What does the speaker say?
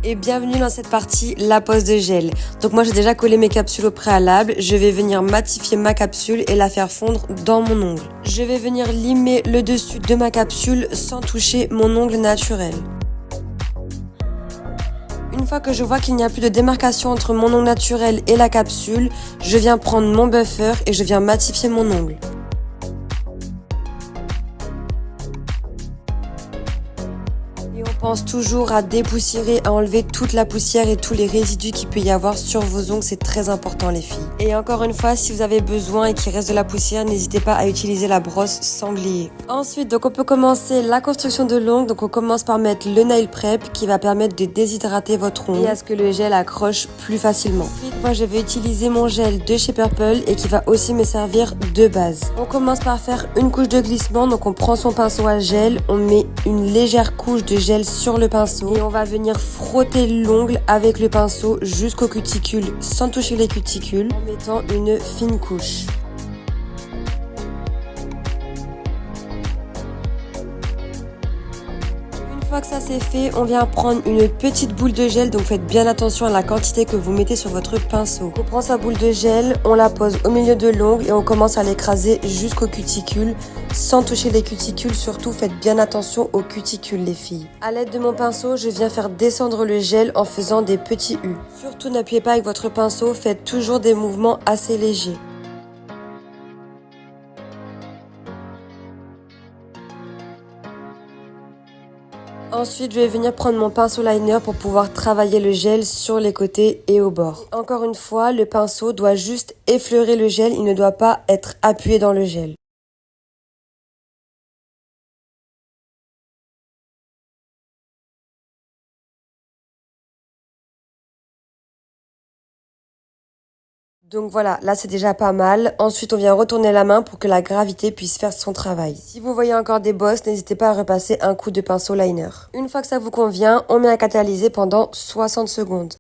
Et bienvenue dans cette partie, la pose de gel. Donc moi j'ai déjà collé mes capsules au préalable, je vais venir matifier ma capsule et la faire fondre dans mon ongle. Je vais venir limer le dessus de ma capsule sans toucher mon ongle naturel. Une fois que je vois qu'il n'y a plus de démarcation entre mon ongle naturel et la capsule, je viens prendre mon buffer et je viens matifier mon ongle. Et on pense toujours à dépoussiérer, à enlever toute la poussière et tous les résidus qu'il peut y avoir sur vos ongles, c'est très important les filles. Et encore une fois, si vous avez besoin et qu'il reste de la poussière, n'hésitez pas à utiliser la brosse sanglier. Ensuite, donc on peut commencer la construction de l'ongle, donc on commence par mettre le nail prep qui va permettre de déshydrater votre ongle et à ce que le gel accroche plus facilement. Ensuite, moi je vais utiliser mon gel de chez Purple et qui va aussi me servir de base. On commence par faire une couche de glissement, donc on prend son pinceau à gel, on met une légère couche de gel sur le pinceau et on va venir frotter l'ongle avec le pinceau jusqu'aux cuticules sans toucher les cuticules en mettant une fine couche. Une fois que ça c'est fait, on vient prendre une petite boule de gel, donc faites bien attention à la quantité que vous mettez sur votre pinceau. On prend sa boule de gel, on la pose au milieu de l'ongle et on commence à l'écraser jusqu'aux cuticules sans toucher les cuticules, surtout faites bien attention aux cuticules les filles. À l'aide de mon pinceau, je viens faire descendre le gel en faisant des petits U. Surtout n'appuyez pas avec votre pinceau, faites toujours des mouvements assez légers. Ensuite, je vais venir prendre mon pinceau liner pour pouvoir travailler le gel sur les côtés et au bord. Encore une fois, le pinceau doit juste effleurer le gel, il ne doit pas être appuyé dans le gel. Donc voilà, là c'est déjà pas mal. Ensuite, on vient retourner la main pour que la gravité puisse faire son travail. Si vous voyez encore des bosses, n'hésitez pas à repasser un coup de pinceau liner. Une fois que ça vous convient, on met à catalyser pendant 60 secondes.